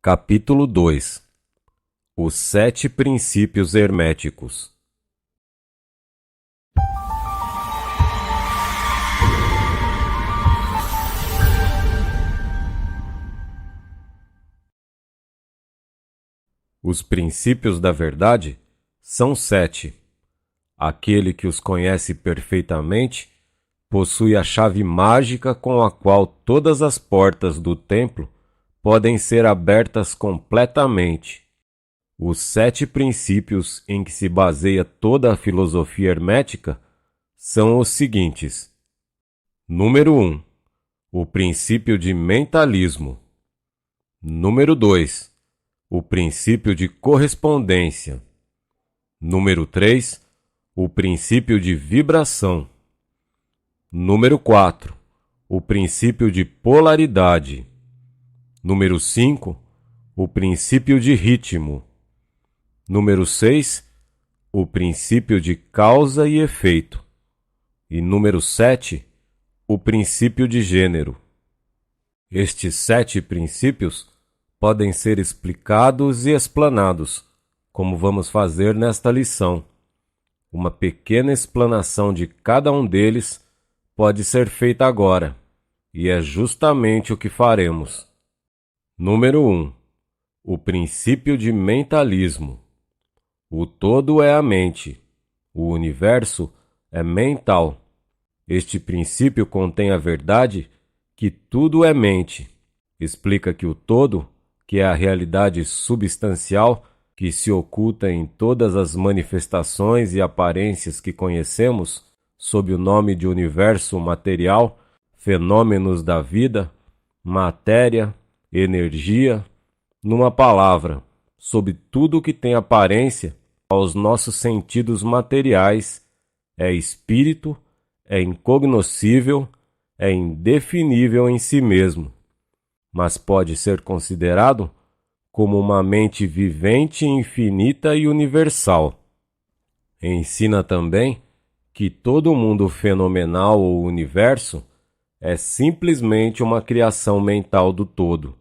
Capítulo 2. Os 7 princípios herméticos. Os princípios da verdade são 7. Aquele que os conhece perfeitamente possui a chave mágica com a qual todas as portas do templo podem ser abertas completamente. Os 7 princípios em que se baseia toda a filosofia hermética são os seguintes. Número 1. O princípio de mentalismo. Número 2. O princípio de correspondência. Número 3. O princípio de vibração. Número 4. O princípio de polaridade. Número 5. O princípio de ritmo. Número 6. O princípio de causa e efeito. E número 7. O princípio de gênero. Estes 7 princípios podem ser explicados e explanados, como vamos fazer nesta lição. Uma pequena explanação de cada um deles pode ser feita agora, e é justamente o que faremos. Número 1. O princípio de mentalismo. O todo é a mente. O universo é mental. Este princípio contém a verdade que tudo é mente. Explica que o todo, que é a realidade substancial que se oculta em todas as manifestações e aparências que conhecemos, sob o nome de universo material, fenômenos da vida, matéria, energia, numa palavra, sob tudo que tem aparência aos nossos sentidos materiais, é espírito, é incognoscível, é indefinível em si mesmo, mas pode ser considerado como uma mente vivente, infinita e universal. Ensina também que todo mundo fenomenal ou universo é simplesmente uma criação mental do todo,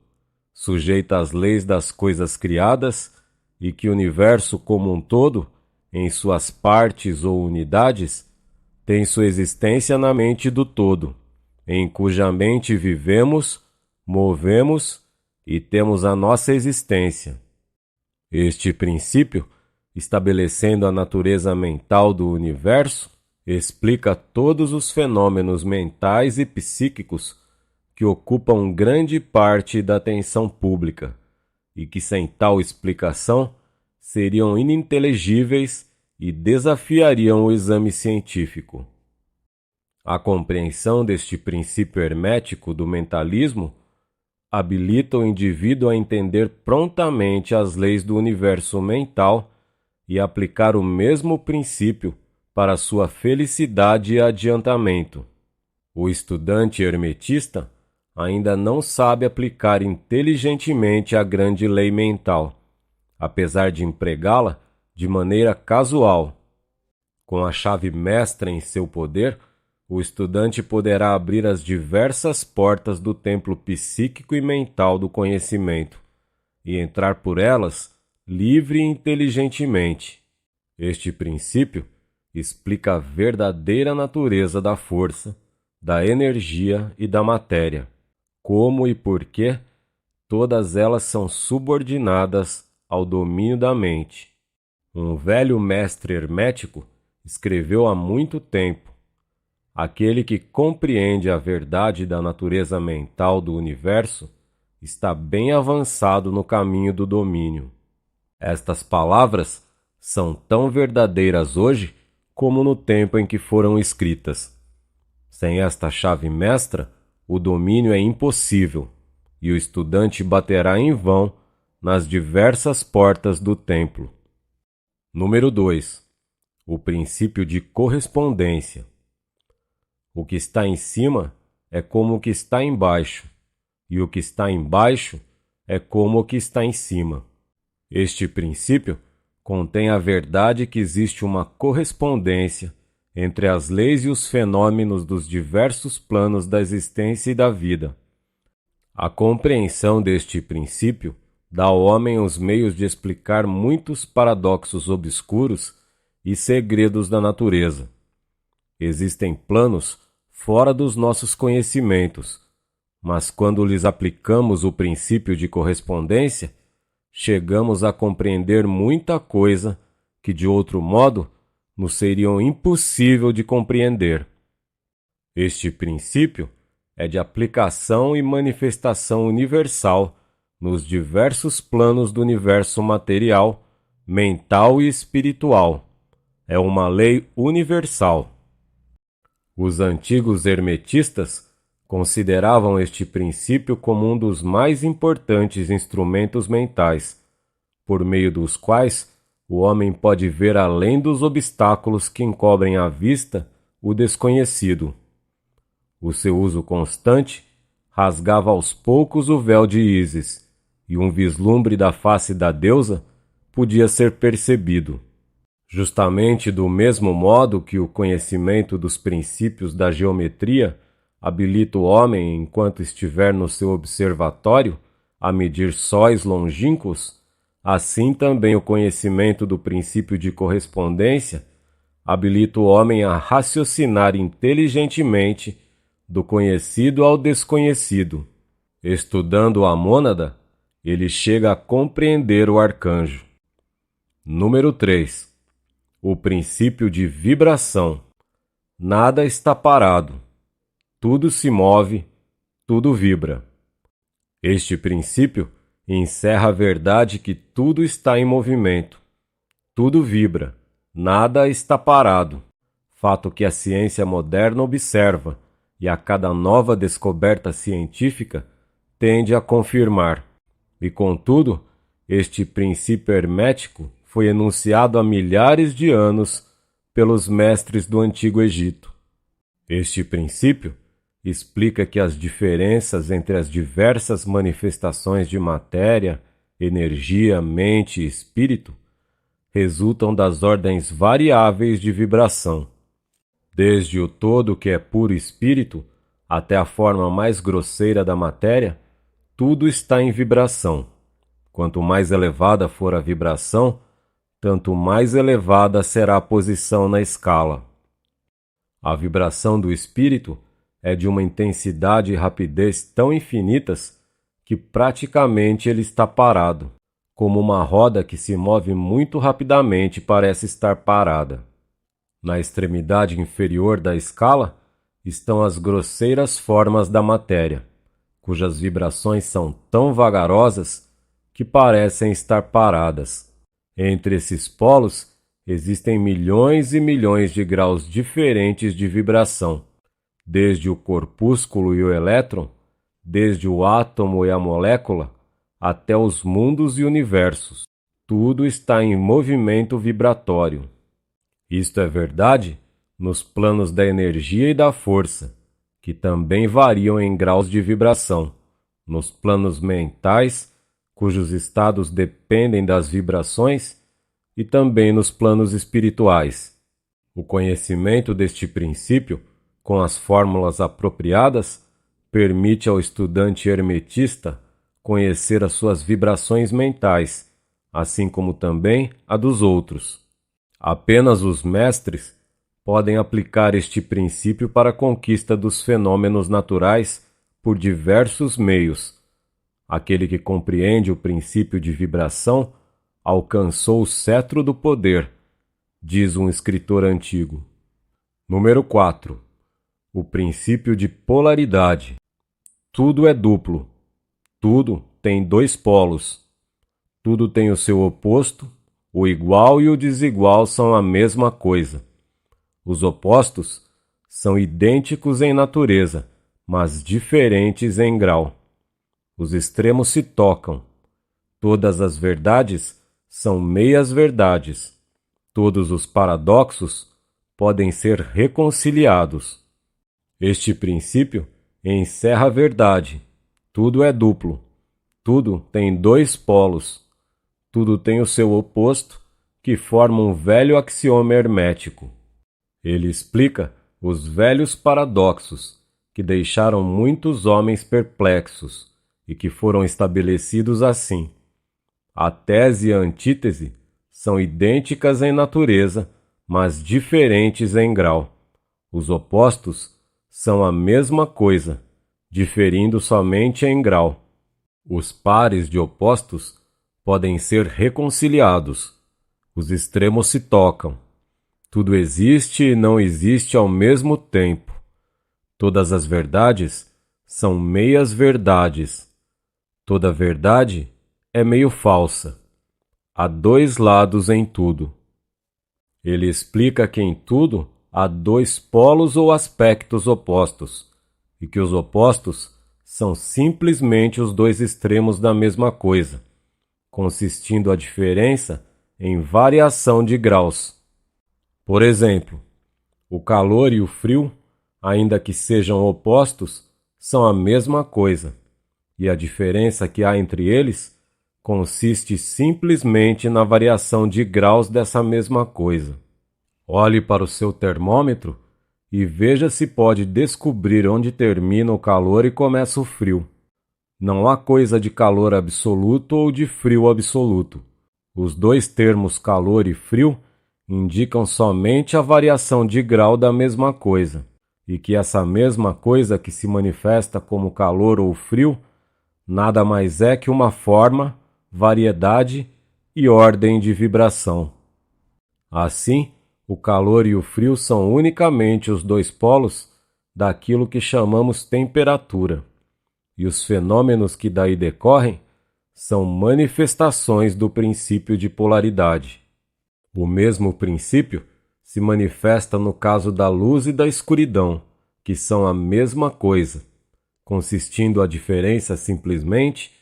sujeita às leis das coisas criadas, e que o universo como um todo, em suas partes ou unidades, tem sua existência na mente do todo, em cuja mente vivemos, movemos e temos a nossa existência. Este princípio, estabelecendo a natureza mental do universo, explica todos os fenômenos mentais e psíquicos que ocupam grande parte da atenção pública e que sem tal explicação seriam ininteligíveis e desafiariam o exame científico. A compreensão deste princípio hermético do mentalismo habilita o indivíduo a entender prontamente as leis do universo mental e aplicar o mesmo princípio para sua felicidade e adiantamento. O estudante hermetista ainda não sabe aplicar inteligentemente a grande lei mental, apesar de empregá-la de maneira casual. Com a chave mestra em seu poder, o estudante poderá abrir as diversas portas do templo psíquico e mental do conhecimento e entrar por elas livre e inteligentemente. Este princípio explica a verdadeira natureza da força, da energia e da matéria, como e por que todas elas são subordinadas ao domínio da mente. Um velho mestre hermético escreveu há muito tempo: aquele que compreende a verdade da natureza mental do universo está bem avançado no caminho do domínio. Estas palavras são tão verdadeiras hoje como no tempo em que foram escritas. Sem esta chave mestra, o domínio é impossível, e o estudante baterá em vão nas diversas portas do templo. Número 2. O princípio de correspondência. O que está em cima é como o que está embaixo, e o que está embaixo é como o que está em cima. Este princípio contém a verdade que existe uma correspondência entre as leis e os fenômenos dos diversos planos da existência e da vida. A compreensão deste princípio dá ao homem os meios de explicar muitos paradoxos obscuros e segredos da natureza. Existem planos fora dos nossos conhecimentos, mas quando lhes aplicamos o princípio de correspondência, chegamos a compreender muita coisa que de outro modo nos seria impossível de compreender. Este princípio é de aplicação e manifestação universal nos diversos planos do universo material, mental e espiritual. É uma lei universal. Os antigos hermetistas consideravam este princípio como um dos mais importantes instrumentos mentais, por meio dos quais o homem pode ver além dos obstáculos que encobrem à vista o desconhecido. O seu uso constante rasgava aos poucos o véu de Ísis, e um vislumbre da face da deusa podia ser percebido. Justamente do mesmo modo que o conhecimento dos princípios da geometria habilita o homem, enquanto estiver no seu observatório, a medir sóis longínquos, assim também o conhecimento do princípio de correspondência habilita o homem a raciocinar inteligentemente do conhecido ao desconhecido. Estudando a mônada, ele chega a compreender o arcanjo. Número 3. O princípio de vibração. Nada está parado. Tudo se move, tudo vibra. Este princípio encerra a verdade que tudo está em movimento. Tudo vibra, nada está parado. Fato que a ciência moderna observa e a cada nova descoberta científica tende a confirmar. E contudo, este princípio hermético foi enunciado há milhares de anos pelos mestres do Antigo Egito. Este princípio explica que as diferenças entre as diversas manifestações de matéria, energia, mente e espírito resultam das ordens variáveis de vibração. Desde o todo que é puro espírito até a forma mais grosseira da matéria, tudo está em vibração. Quanto mais elevada for a vibração, tanto mais elevada será a posição na escala. A vibração do espírito é de uma intensidade e rapidez tão infinitas que praticamente ele está parado, como uma roda que se move muito rapidamente parece estar parada. Na extremidade inferior da escala estão as grosseiras formas da matéria, cujas vibrações são tão vagarosas que parecem estar paradas. Entre esses polos existem milhões e milhões de graus diferentes de vibração, desde o corpúsculo e o elétron, desde o átomo e a molécula, até os mundos e universos. Tudo está em movimento vibratório. Isto é verdade nos planos da energia e da força, que também variam em graus de vibração, nos planos mentais, cujos estados dependem das vibrações, e também nos planos espirituais. O conhecimento deste princípio, com as fórmulas apropriadas, permite ao estudante hermetista conhecer as suas vibrações mentais, assim como também a dos outros. Apenas os mestres podem aplicar este princípio para a conquista dos fenômenos naturais por diversos meios. Aquele que compreende o princípio de vibração alcançou o cetro do poder, diz um escritor antigo. Número 4. O princípio de polaridade. Tudo é duplo. Tudo tem dois polos. Tudo tem o seu oposto. O igual e o desigual são a mesma coisa. Os opostos são idênticos em natureza, mas diferentes em grau. Os extremos se tocam. Todas as verdades são meias-verdades. Todos os paradoxos podem ser reconciliados. Este princípio encerra a verdade. Tudo é duplo. Tudo tem dois polos. Tudo tem o seu oposto, que forma um velho axioma hermético. Ele explica os velhos paradoxos que deixaram muitos homens perplexos e que foram estabelecidos assim. A tese e a antítese são idênticas em natureza, mas diferentes em grau. Os opostos são a mesma coisa, diferindo somente em grau. Os pares de opostos podem ser reconciliados. Os extremos se tocam. Tudo existe e não existe ao mesmo tempo. Todas as verdades são meias verdades. Toda verdade é meio falsa. Há dois lados em tudo. Ele explica que em tudo há dois polos ou aspectos opostos, e que os opostos são simplesmente os dois extremos da mesma coisa, consistindo a diferença em variação de graus. Por exemplo, o calor e o frio, ainda que sejam opostos, são a mesma coisa, e a diferença que há entre eles consiste simplesmente na variação de graus dessa mesma coisa. Olhe para o seu termômetro e veja se pode descobrir onde termina o calor e começa o frio. Não há coisa de calor absoluto ou de frio absoluto. Os dois termos calor e frio indicam somente a variação de grau da mesma coisa, e que essa mesma coisa que se manifesta como calor ou frio nada mais é que uma forma, variedade e ordem de vibração. Assim, o calor e o frio são unicamente os dois polos daquilo que chamamos temperatura, e os fenômenos que daí decorrem são manifestações do princípio de polaridade. O mesmo princípio se manifesta no caso da luz e da escuridão, que são a mesma coisa, consistindo a diferença simplesmente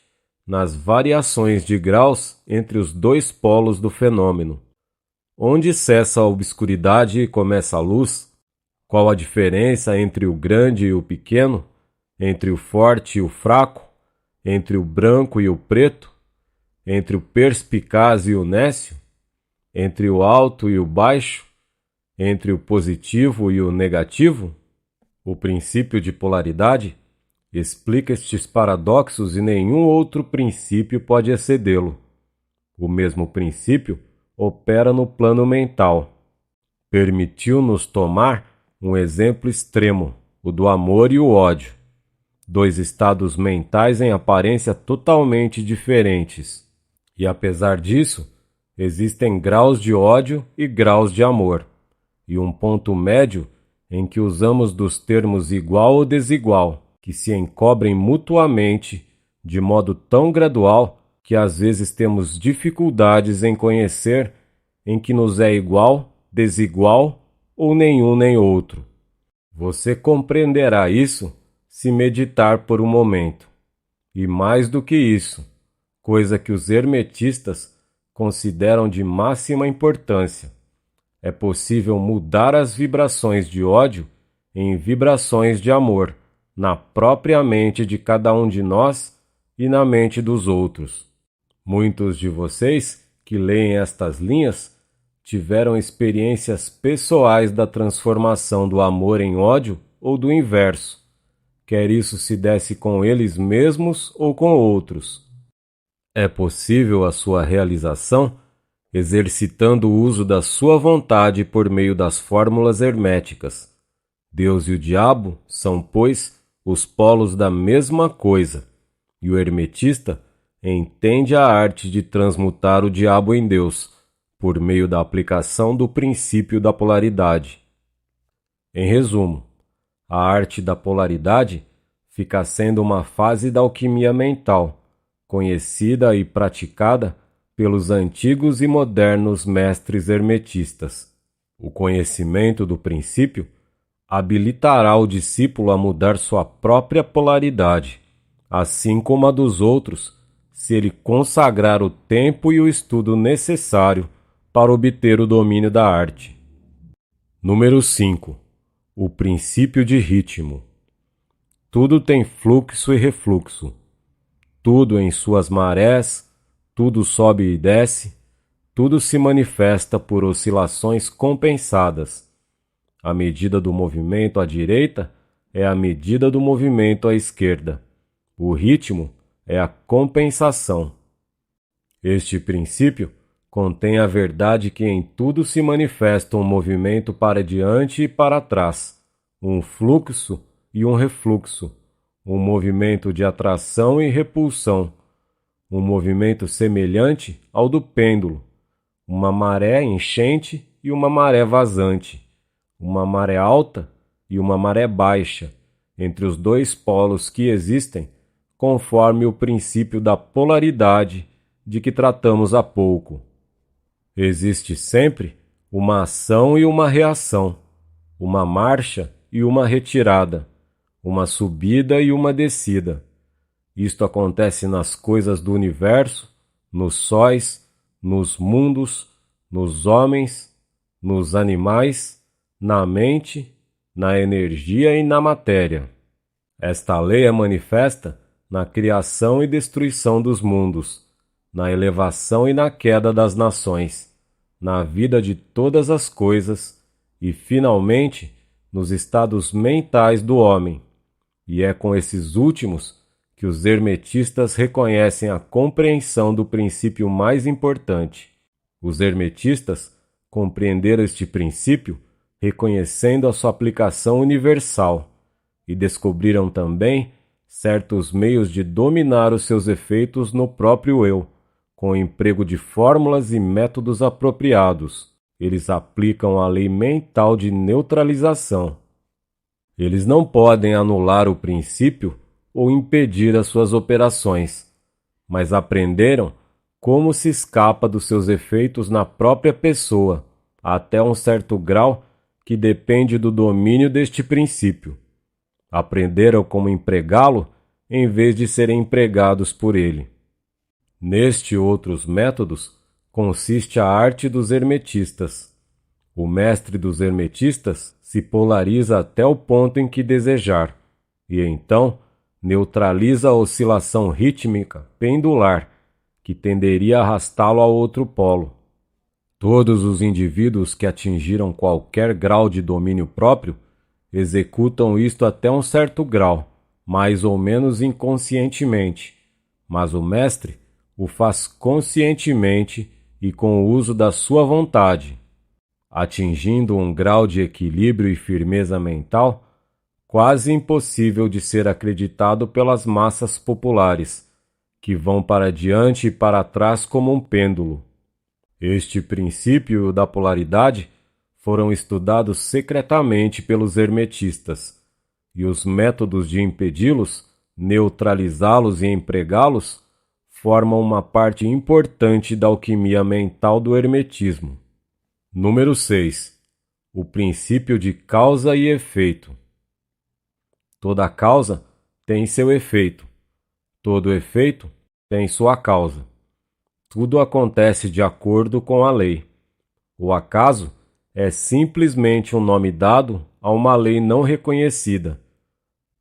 nas variações de graus entre os dois polos do fenômeno. Onde cessa a obscuridade e começa a luz? Qual a diferença entre o grande e o pequeno? Entre o forte e o fraco? Entre o branco e o preto? Entre o perspicaz e o nécio? Entre o alto e o baixo? Entre o positivo e o negativo? O princípio de polaridade explica estes paradoxos e nenhum outro princípio pode excedê-lo. O mesmo princípio opera no plano mental. Permitiu-nos tomar um exemplo extremo, o do amor e o ódio, dois estados mentais em aparência totalmente diferentes. E apesar disso, existem graus de ódio e graus de amor, e um ponto médio em que usamos dos termos igual ou desigual, que se encobrem mutuamente de modo tão gradual que às vezes temos dificuldades em conhecer em que nos é igual, desigual ou nenhum nem outro. Você compreenderá isso se meditar por um momento. E mais do que isso, coisa que os hermetistas consideram de máxima importância, é possível mudar as vibrações de ódio em vibrações de amor na própria mente de cada um de nós e na mente dos outros. Muitos de vocês que leem estas linhas tiveram experiências pessoais da transformação do amor em ódio ou do inverso, quer isso se desse com eles mesmos ou com outros. É possível a sua realização exercitando o uso da sua vontade por meio das fórmulas herméticas. Deus e o diabo são, pois, os polos da mesma coisa, e o hermetista entende a arte de transmutar o diabo em Deus, por meio da aplicação do princípio da polaridade. Em resumo, a arte da polaridade fica sendo uma fase da alquimia mental, conhecida e praticada pelos antigos e modernos mestres hermetistas. O conhecimento do princípio habilitará o discípulo a mudar sua própria polaridade, assim como a dos outros, se ele consagrar o tempo e o estudo necessário para obter o domínio da arte. Número 5. O princípio de ritmo. Tudo tem fluxo e refluxo. Tudo em suas marés, tudo sobe e desce, tudo se manifesta por oscilações compensadas. A medida do movimento à direita é a medida do movimento à esquerda. O ritmo é a compensação. Este princípio contém a verdade que em tudo se manifesta um movimento para diante e para trás, um fluxo e um refluxo, um movimento de atração e repulsão, um movimento semelhante ao do pêndulo, uma maré enchente e uma maré vazante, uma maré alta e uma maré baixa, entre os dois polos que existem, conforme o princípio da polaridade de que tratamos há pouco. Existe sempre uma ação e uma reação, uma marcha e uma retirada, uma subida e uma descida. Isto acontece nas coisas do universo, nos sóis, nos mundos, nos homens, nos animais, na mente, na energia e na matéria. Esta lei é manifesta na criação e destruição dos mundos, na elevação e na queda das nações, na vida de todas as coisas e, finalmente, nos estados mentais do homem. E é com esses últimos que os hermetistas reconhecem a compreensão do princípio mais importante. Os hermetistas compreenderam este princípio reconhecendo a sua aplicação universal e descobriram também certos meios de dominar os seus efeitos no próprio eu, com o emprego de fórmulas e métodos apropriados. Eles aplicam a lei mental de neutralização. Eles não podem anular o princípio ou impedir as suas operações, mas aprenderam como se escapa dos seus efeitos na própria pessoa, até um certo grau que depende do domínio deste princípio. Aprenderam como empregá-lo em vez de serem empregados por ele. Neste e outros métodos consiste a arte dos hermetistas. O mestre dos hermetistas se polariza até o ponto em que desejar, e então neutraliza a oscilação rítmica pendular que tenderia a arrastá-lo ao outro polo. Todos os indivíduos que atingiram qualquer grau de domínio próprio executam isto até um certo grau, mais ou menos inconscientemente, mas o mestre o faz conscientemente e com o uso da sua vontade, atingindo um grau de equilíbrio e firmeza mental quase impossível de ser acreditado pelas massas populares, que vão para diante e para trás como um pêndulo. Este princípio da polaridade foram estudados secretamente pelos hermetistas, e os métodos de impedi-los, neutralizá-los e empregá-los formam uma parte importante da alquimia mental do hermetismo. Número 6. O princípio de causa e efeito. Toda causa tem seu efeito. Todo efeito tem sua causa. Tudo acontece de acordo com a lei. O acaso é simplesmente um nome dado a uma lei não reconhecida.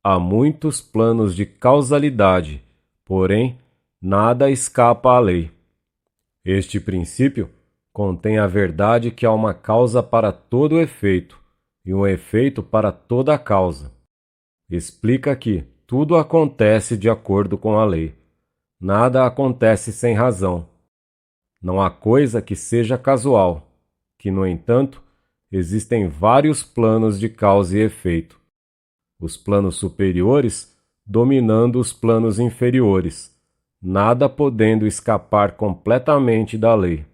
Há muitos planos de causalidade, porém, nada escapa à lei. Este princípio contém a verdade que há uma causa para todo efeito e um efeito para toda causa. Explica que tudo acontece de acordo com a lei. Nada acontece sem razão. Não há coisa que seja casual, que, no entanto, existem vários planos de causa e efeito. Os planos superiores dominando os planos inferiores, nada podendo escapar completamente da lei.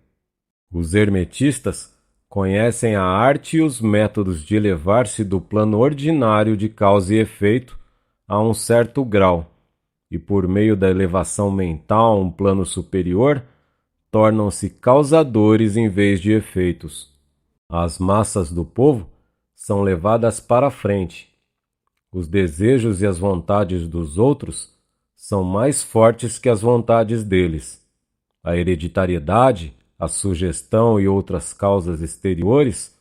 Os hermetistas conhecem a arte e os métodos de elevar-se do plano ordinário de causa e efeito a um certo grau, e por meio da elevação mental a um plano superior, tornam-se causadores em vez de efeitos. As massas do povo são levadas para frente. Os desejos e as vontades dos outros são mais fortes que as vontades deles. A hereditariedade, a sugestão e outras causas exteriores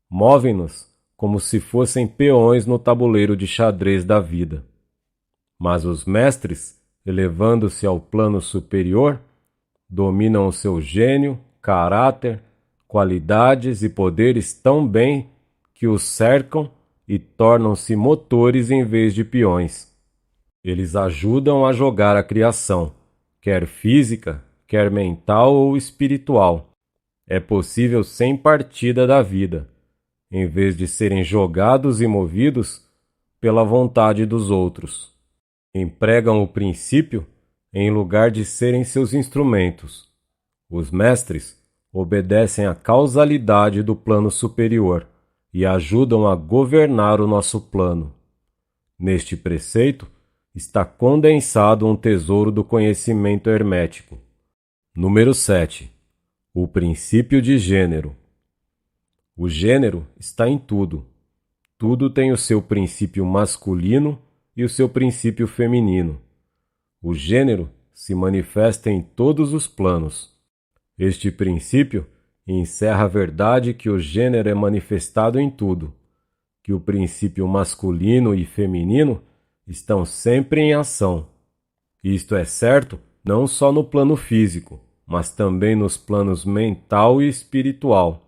movem-nos como se fossem peões no tabuleiro de xadrez da vida. Mas os mestres, elevando-se ao plano superior, dominam o seu gênio, caráter, qualidades e poderes tão bem que os cercam e tornam-se motores em vez de peões. Eles ajudam a jogar a criação, quer física, quer mental ou espiritual, é possível sem partida da vida, em vez de serem jogados e movidos pela vontade dos outros. Empregam o princípio em lugar de serem seus instrumentos. Os mestres obedecem à causalidade do plano superior e ajudam a governar o nosso plano. Neste preceito está condensado um tesouro do conhecimento hermético. Número 7. O princípio de gênero. O gênero está em tudo. Tudo tem o seu princípio masculino e o seu princípio feminino. O gênero se manifesta em todos os planos. Este princípio encerra a verdade que o gênero é manifestado em tudo, que o princípio masculino e feminino estão sempre em ação. Isto é certo não só no plano físico, mas também nos planos mental e espiritual.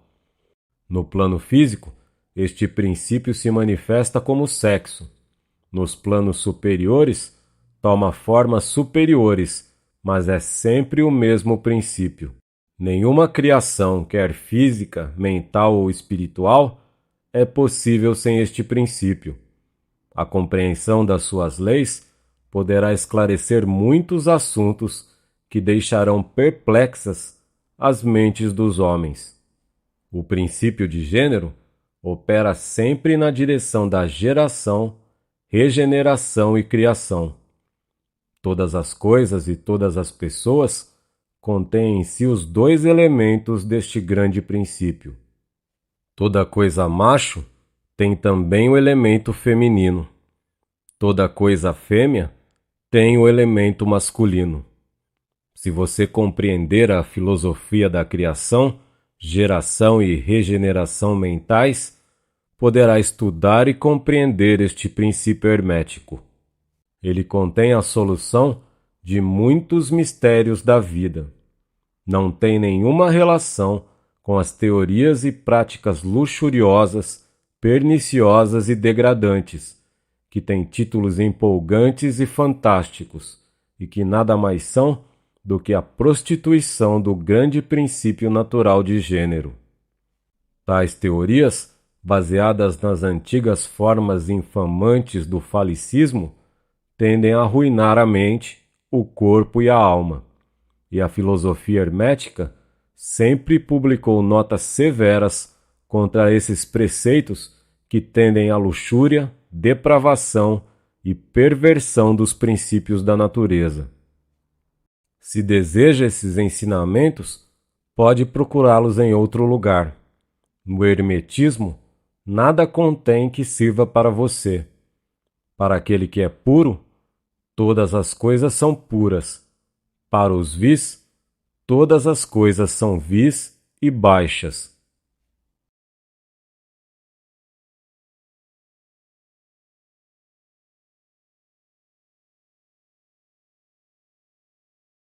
No plano físico, este princípio se manifesta como sexo. Nos planos superiores, toma formas superiores, mas é sempre o mesmo princípio. Nenhuma criação, quer física, mental ou espiritual, é possível sem este princípio. A compreensão das suas leis poderá esclarecer muitos assuntos que deixarão perplexas as mentes dos homens. O princípio de gênero opera sempre na direção da geração, regeneração e criação. Todas as coisas e todas as pessoas contêm em si os dois elementos deste grande princípio. Toda coisa macho tem também o elemento feminino. Toda coisa fêmea tem o elemento masculino. Se você compreender a filosofia da criação, geração e regeneração mentais, poderá estudar e compreender este princípio hermético. Ele contém a solução de muitos mistérios da vida. Não tem nenhuma relação com as teorias e práticas luxuriosas, perniciosas e degradantes, que têm títulos empolgantes e fantásticos, e que nada mais são do que a prostituição do grande princípio natural de gênero. Tais teorias, baseadas nas antigas formas infamantes do falicismo, tendem a arruinar a mente, o corpo e a alma. E a filosofia hermética sempre publicou notas severas contra esses preceitos que tendem à luxúria, depravação e perversão dos princípios da natureza. Se deseja esses ensinamentos, pode procurá-los em outro lugar. No hermetismo, nada contém que sirva para você. Para aquele que é puro, todas as coisas são puras. Para os vis, todas as coisas são vis e baixas.